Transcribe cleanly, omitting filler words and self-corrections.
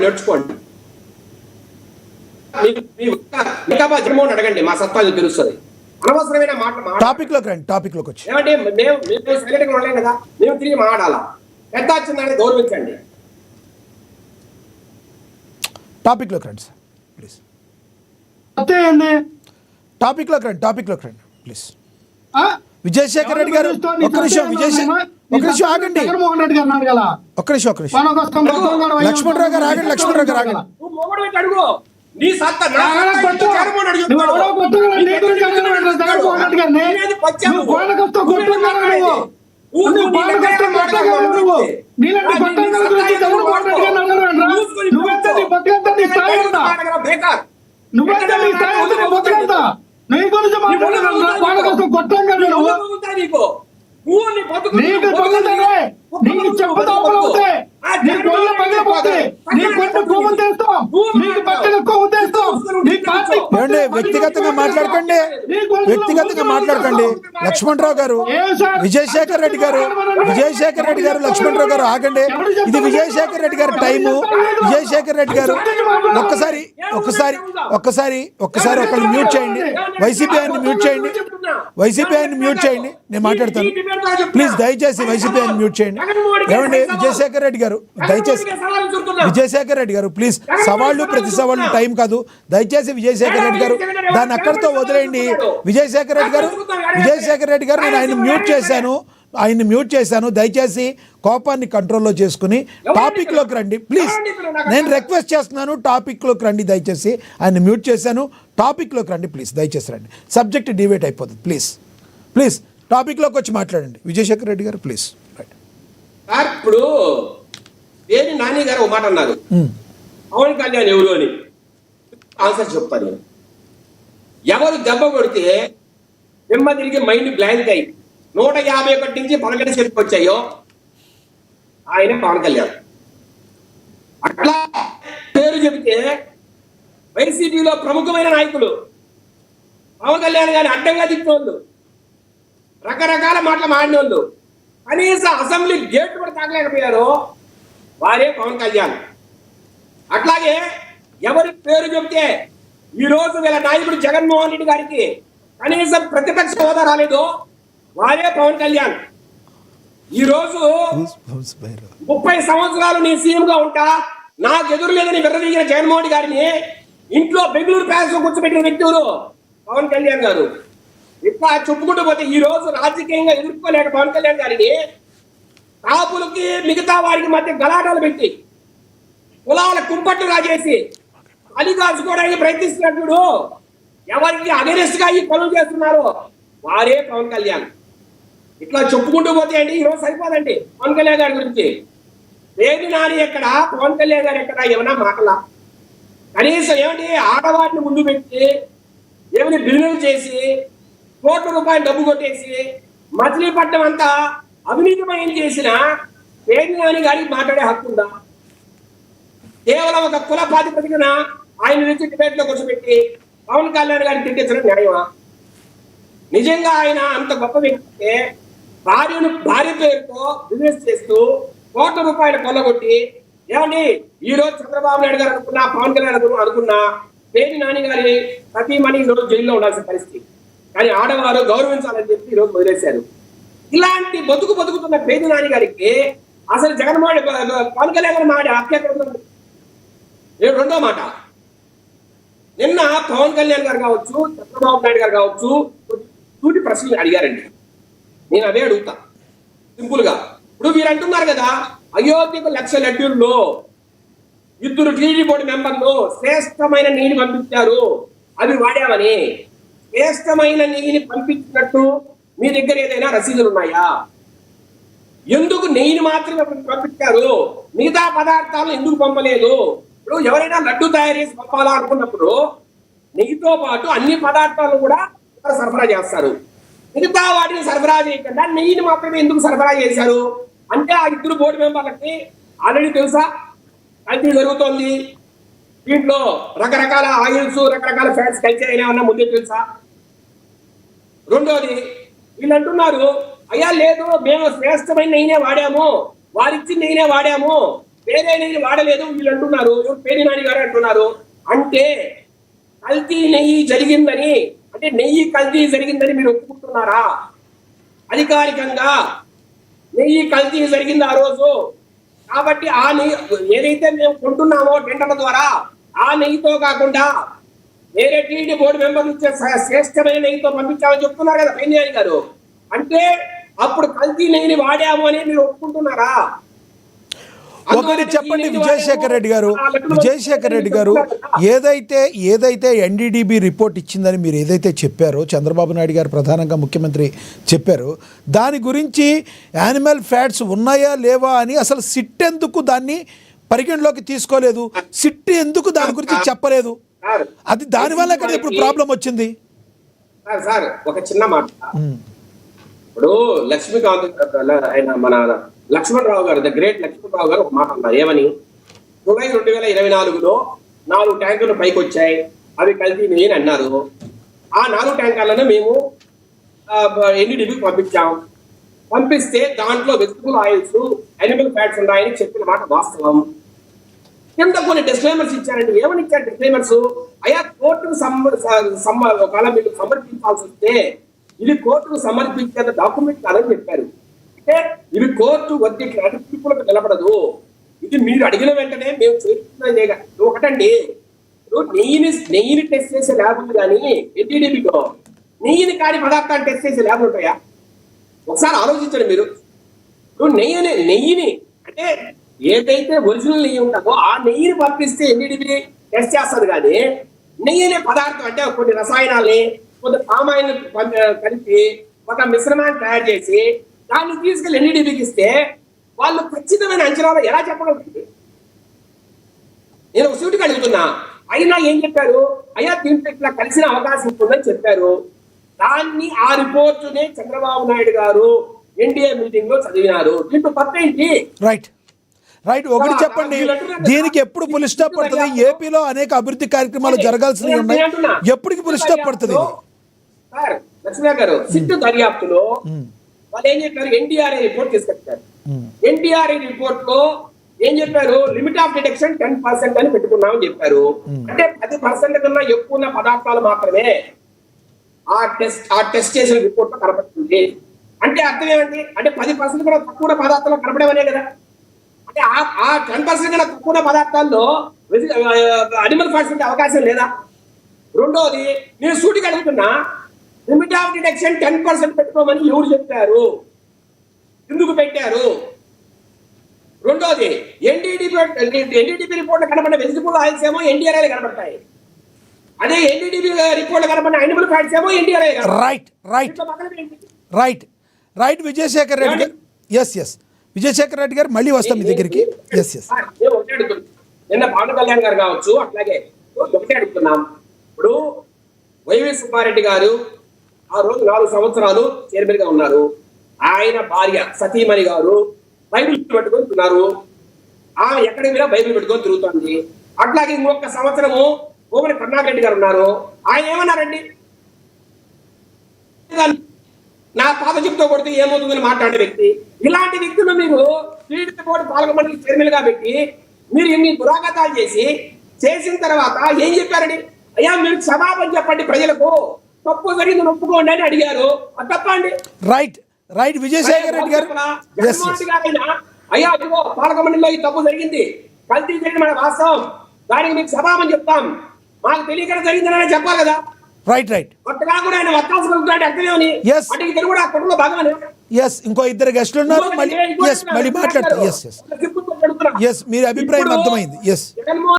నేర్చుకోండి. జగన్మోహన్ అడగండి, మా సత్తా తెలుస్తుంది. అనవసరమైన టాపిక్ లోకి వచ్చి ఏమంటే మేము సైలెంట్ గా ఉండలేం కదా, మేము తిరిగి మాట్లాడాలా? పెద్ద వచ్చిందని గౌరవించండి. టాపిక్ లోకి రండి సార్ ప్లీజ్. టాపిక్ లోకి రండి ప్లీజ్. విజయశేఖర్ రెడ్డి గారు ఒక్క నిమిషం ఆగండి. ఒక్క నిమిషం లక్ష్మణరావు గారు ఆగండి. అడుగు నీ సత్తా వ్యక్తిగతంగా మాట్లాడకండి. లక్ష్మణరావు గారు, విజయశేఖర్ రెడ్డి గారు, లక్ష్మణరావు గారు ఆగండి. ఇది విజయశేఖర్ రెడ్డి గారి టైము. విజయశేఖర్ రెడ్డి గారు ఒక్కసారి ఒకళ్ళు మ్యూట్ చేయండి. వైసీపీ ఆయన మ్యూట్ చేయండి. నేను మాట్లాడతాను ప్లీజ్. దయచేసి వైసీపీ ఆయన మ్యూట్ చేయండి. ఏమండి విజయశేఖర్ రెడ్డి గారు, దయచేసి విజయశేఖర్ రెడ్డి గారు ప్లీజ్. సవాళ్ళు ప్రతి సవాళ్ళు టైం కాదు. దయచేసి విజయశేఖర్ రెడ్డి గారు దాన్ని అక్కడితో వదిలేయండి. విజయశేఖర్ రెడ్డి గారు నేను ఆయన్ని మ్యూట్ చేశాను. దయచేసి కోపాన్ని కంట్రోల్లో చేసుకుని టాపిక్ లోకి రండి ప్లీజ్. నేను రిక్వెస్ట్ చేస్తున్నాను, టాపిక్ లోకి రండి. దయచేసి ఆయన మ్యూట్ చేశాను, టాపిక్ లోకి రండి ప్లీజ్. దయచేసి రండి, సబ్జెక్ట్ డివేట్ అయిపోతుంది. ప్లీజ్ టాపిక్ లోకి వచ్చి మాట్లాడండి విజయశేఖర్ రెడ్డి గారు ప్లీజ్. ఇప్పుడు దేని నాని గారు ఒక మాట అన్నారు, పవన్ కళ్యాణ్ ఎవరు అని. ఆన్సర్ చెప్తాను. ఎవరు దెబ్బ కొడితే దెబ్బ తిరిగి మైండ్ బ్లాంక్ అయ్యి 151 నుంచి పలకటి చెరుకు వచ్చాయో ఆయన పవన్ కళ్యాణ్. అట్లా పేరు చెబితే వైసీపీలో ప్రముఖమైన నాయకులు పవన్ కళ్యాణ్ గారిని అడ్డంగా తిప్పినోళ్ళు, రకరకాల మాటలు మాడినోళ్ళు, కనీసం అసెంబ్లీ గేట్ కూడా తాగలేకపోయారు, వారే పవన్ కళ్యాణ్. అట్లాగే ఎవరి పేరు చెబితే ఈ రోజు వీళ్ళ నాయకుడు జగన్మోహన్ రెడ్డి గారికి కనీసం ప్రతిపక్ష హోదా రాలేదు, వారే పవన్ కళ్యాణ్. ఈ రోజు 30 సంవత్సరాలు నేను సీఎం గా ఉంటా, నాకు ఎదురు లేదని విర్రవీగిన జగన్మోహన్ రెడ్డి గారిని ఇంట్లో బెంగళూరు ప్యాలెస్ లో కూర్చోబెట్టిన వ్యక్తి పవన్ కళ్యాణ్ గారు. ఇట్లా చెప్పుకుంటూ పోతే ఈ రోజు రాజకీయంగా ఎదుర్కోలేక పవన్ కళ్యాణ్ గారిని కాపులకి మిగతా వారికి మధ్య గలాటాలు పెట్టి కులాల కుంపట్టు రాజేసి అలిగాల్చుకోవడానికి ప్రయత్నిస్తున్నప్పుడు ఎవరికి అగెనిస్ట్ గా ఈ పనులు చేస్తున్నారు వారే పవన్ కళ్యాణ్. ఇట్లా చెప్పుకుంటూ పోతే అండి ఈరోజు సరిపోదండి పవన్ కళ్యాణ్ గారి గురించి. దేని నాని ఎక్కడ, పవన్ కళ్యాణ్ గారు ఎక్కడ, ఏమన్నా మాటలా? కనీసం ఏమిటి ఆడవారిని ముందు పెట్టి ఏమైనా బిజినెస్ చేసి ₹1 డబ్బు కొట్టేసి మచిలీపట్నం అంతా అవినీతిమయం చేసిన దేని నాని గారికి మాట్లాడే హక్కు ఉందా? కేవలం ఒక కుల ప్రాతిపదికన ఆయన నుంచి డిబేట్ లో కూర్చోబెట్టి పవన్ కళ్యాణ్ గారిని తిట్టించడం న్యాయమా? నిజంగా ఆయన అంత గొప్ప వ్యక్తి భార్య పేరుతో బిజినెస్ చేస్తూ ₹1 కొల్లగొట్టి ఏమండి ఈ రోజు చంద్రబాబు నాయుడు గారు అనుకున్నా, పవన్ కళ్యాణ్ అనుకున్నా పేరు నాని గారి సతీమణి ఈ రోజు జైల్లో ఉండాల్సిన పరిస్థితి. కానీ ఆడవారు గౌరవించాలని చెప్పి ఈ రోజు వదిలేశారు. ఇలాంటి బతుకుతున్న పేరు నాని గారికి అసలు జగన్మోహన్ పవన్ కళ్యాణ్ గారు మాట అత్యాకరణ. రెండో మాట, నిన్న పవన్ కళ్యాణ్ గారు కావచ్చు, చంద్రబాబు నాయుడు గారు కావచ్చు, సూటి ప్రశ్నలు అడిగారండి. నేను అవే అడుగుతా సింపుల్ గా. ఇప్పుడు మీరు అంటున్నారు కదా, అయోధ్యకు 1,00,000 లడ్డూల్లో 2 టీడీ బోర్డు మెంబర్లు శ్రేష్టమైన నెయ్యిని పంపించారు, అవి వాడామని. శ్రేష్టమైన నెయ్యిని పంపించినట్టు మీ దగ్గర ఏదైనా రసీదులు ఉన్నాయా? ఎందుకు నెయ్యిని మాత్రమే పంపించారు, మిగతా పదార్థాలను ఎందుకు పంపలేదు? ఇప్పుడు ఎవరైనా లడ్డు తయారు చేసి పంపాలా అనుకున్నప్పుడు నెయ్యితో పాటు అన్ని పదార్థాలను కూడా సరఫరా చేస్తారు. మిగతా వాటిని సరఫరా చేయకుండా నెయ్యిని మాత్రమే ఎందుకు సరఫరా చేశారు అంటే ఆ 2 బోర్డు మెంబర్లకి ఆల్రెడీ తెలుసా కల్తీ జరుగుతోంది, దీంట్లో రకరకాల ఆయిల్స్, రకరకాల ఫ్యాట్స్ కలిసి అయినా ముందే తెలుసా? రెండోది, వీళ్ళు అంటున్నారు అయ్యా లేదు మేము శ్రేష్టమైన నెయ్యినే వాడాము, వారిచ్చిన నెయ్యినే వాడాము, వేరే నెయ్యి వాడలేదు వీళ్ళు అంటున్నారు, పేరు నాని గారు అంటున్నారు. అంటే కల్తీ నెయ్యి జరిగిందని, అంటే నెయ్యి కల్తీ జరిగిందని మీరు ఒప్పుకుంటున్నారా? అధికారికంగా నెయ్యి కల్తీ జరిగింది ఆ రోజు. కాబట్టి ఆ నెయ్యి ఏదైతే మేము కొంటున్నామో టెండర్ల ద్వారా, ఆ నెయ్యితో కాకుండా వేరే టీడీ బోర్డు మెంబర్లు ఇచ్చే శ్రేష్టమైన నెయ్యితో పంపించామని చెప్తున్నారు కదా పేర్నాని గారు. అంటే అప్పుడు కల్తీ నెయ్యిని వాడాము అని మీరు ఒప్పుకుంటున్నారా? ఒకటి చెప్పండి విజయశేఖర్ రెడ్డి గారు, విజయశేఖర్ రెడ్డి గారు, ఏదైతే ఎన్డీడీబీ రిపోర్ట్ ఇచ్చిందని మీరు ఏదైతే చెప్పారో, చంద్రబాబు నాయుడు గారు ప్రధానంగా ముఖ్యమంత్రి చెప్పారు, దాని గురించి యానిమల్ ఫ్యాట్స్ ఉన్నాయా లేవా అని అసలు సిట్ ఎందుకు దాన్ని పరిగణలోకి తీసుకోలేదు? సిట్ ఎందుకు దాని గురించి చెప్పలేదు? అది దానివల్ల ఇక్కడ ఇప్పుడు ప్రాబ్లం వచ్చింది. సార్ ఒక చిన్న మాట, ఇప్పుడు లక్ష్మీకాంత్ ఆయన మన లక్ష్మణరావు గారు, ద గ్రేట్ లక్ష్మణరావు గారు ఒక మాట అన్నారు. ఏమని? జూలై 2024లో 4 ట్యాంకులు పైకి వచ్చాయి, అవి కల్తీ నెయ్యి అని అన్నారు. ఆ 4 ట్యాంకర్లను మేము ఎన్డీడీబీకి పంపించాం. పంపిస్తే దాంట్లో వెజిటబుల్ ఆయిల్స్, అనిమల్ ఫ్యాట్స్ ఉన్నాయని చెప్పిన మాట వాస్తవం. కింద కొన్ని డిస్క్లైమర్స్ ఇచ్చారండి. ఏమని ఇచ్చారు డిస్క్లైమర్స్? అయ్యా కోర్టుకు ఒకవేళ మీరు సమర్పించాల్సి వస్తే ఇది కోర్టుకు సమర్పించిన డాక్యుమెంట్ కాదని చెప్పారు. అంటే ఇది కోర్టు ఒత్తిడి తీర్పులకు నిలబడదు, ఇది మీరు అడిగిన వెంటనే మేము చేస్తున్నాం. ఒకటండి, నెయ్యిని టెస్ట్ చేసే ల్యాబ్ ఉంది కానీ ఎన్డీడీబీలో నెయ్యిని కాని పదార్థాన్ని టెస్ట్ చేసే ల్యాబ్లు ఉంటాయా? ఒకసారి ఆలోచించండి మీరు. ఇప్పుడు నెయ్యిని అంటే ఏదైతే ఒరిజినల్ నెయ్యి ఉంటుందో ఆ నెయ్యిని పంపిస్తే ఎన్డీడీబీ టెస్ట్ చేస్తారు. కానీ నెయ్యి అనే పదార్థం అంటే కొన్ని రసాయనాల్ని, కొంత పామాయిల్ కలిపి ఒక మిశ్రమాన్ని తయారు చేసి దాన్ని తీసుకెళ్లి ఎన్డీడీబీకి ఇస్తే వాళ్ళు ఖచ్చితమైన అంచనాలు ఎలా చెప్పగలుగుతుంది? నేను ఒక సూటికి అడుగుతున్నా. అయినా ఏం చెప్పారు? అయ్యా దీంట్లో ఇట్లా కలిసిన అవకాశం ఉంటుందని చెప్పారు. దాన్ని ఆ రిపోర్టుని చంద్రబాబు నాయుడు గారు ఎన్డీఏ మీటింగ్ లో చదివినారు. దీంట్లో తప్ప ఏంటి? రైట్. ఒకటి చెప్పండి, దీనికి ఎప్పుడు పులి స్టాప్ పడుతుంది? ఏపీలో అనేక అభివృద్ధి కార్యక్రమాలు జరగాల్సినవి ఉన్నాయి, ఎప్పటికి పులి స్టాప్ పడుతుంది? సార్ లక్ష్మీ గారు, సిట్టు దర్యాప్తులో వాళ్ళు ఏం చెప్పారు? ఎన్డీఆర్ఐ రిపోర్ట్ తీసుకొచ్చారు. ఎన్డీఆర్ఐ రిపోర్ట్ లో ఏం చెప్పారు? లిమిట్ ఆఫ్ డిటెక్షన్ 10% అని పెట్టుకున్నామని చెప్పారు. అంటే 10% కన్నా ఎక్కువ ఉన్న పదార్థాలు మాత్రమే ఆ టెస్ట్ చేసిన రిపోర్ట్ లో కనపడుతుంది. అంటే అర్థం ఏమండి? అంటే 10% కూడా తక్కువ పదార్థాలు కనపడేవనే కదా. అంటే ఆ 10% కన్నా తక్కువ పదార్థాల్లో అనిమల్ ఫ్యాట్స్ ఉండే అవకాశం లేదా? రెండోది, నేను సూటిగా అడుగుతున్నా, లిమిట్ ఆఫ్ డిటెక్షన్ 10% పెట్టుకోమని ఎవరు చెప్పారు? ఎందుకు పెట్టారు? రెండోది, ఎన్డీడీబీ రిపోర్ట్ కనబడిన వెజిటబుల్ ఆయిల్స్ ఏమో ఎన్డీఆర్ఐ కనబడతాయి, అదే ఎన్డీడీబీ రిపోర్ట్ కనబడిన అనిమల్ ఫ్యాట్స్ ఏమో ఎన్డీఆర్ఐ. రైట్ విజయశేఖర్ రెడ్డి గారు, ఎస్ విజయశేఖర్ రెడ్డి గారు, మళ్ళీ వస్తాం మీ దగ్గరికి. నిన్న పవన్ కళ్యాణ్ గారు కావచ్చు, అట్లాగే ఒకటే అడుగుతున్నాం. ఇప్పుడు వైవి సుబ్బారెడ్డి గారు ఆ రోజు 4 సంవత్సరాలు చైర్మన్ గా ఉన్నారు. ఆయన భార్య సతీమణి గారు బైబిల్ పెట్టుకొని తిన్నారు. ఆమె ఎక్కడికి వెళ్ళా బైబిల్ పెట్టుకొని తిరుగుతుంది. అట్లాగే ఇంకొక సంవత్సరము కోమలి కరుణాకరెడ్డి గారు ఉన్నారు. ఆయన ఏమన్నారండి? నా పాత చెప్తూ కొడితే ఏమవుతుందని మాట్లాడే వ్యక్తి. ఇలాంటి వ్యక్తులు మీరు టీడీపీ బోర్డు పాలక మండలి చైర్మన్ గా పెట్టి మీరు ఇన్ని దురాగతాలు చేసిన తర్వాత ఏం చెప్పారండి? అయ్యా మీరు క్షమాపణ చెప్పండి, ప్రజలకు తప్పు జరిగింది ఒప్పుకోండి అని అడిగారు. అది తప్పండి. రైట్ విజయశేఖర్ రెడ్డి గారు, అయ్యా అదిగో పాలక మండలిలో ఈ తప్పు జరిగింది, కల్తీ జరిగింది మన వాస్తవం, దానికి మీకు క్షమాపణ చెప్తాం, మాకు తెలియక జరిగిందని చెప్పాలి కదా. రైట్ కొత్తగా కూడా ఆయన వత్తాల్సుకుంటున్నాడు అర్థమేమని. అంటే ఇద్దరు కూడా ఆ కుటుంబ భాగమని. ఇంకో ఇద్దరు గెస్టులు ఉన్నారు, మళ్ళీ మాట్లాడతారు. మీరు అభిప్రాయం అర్థమైంది.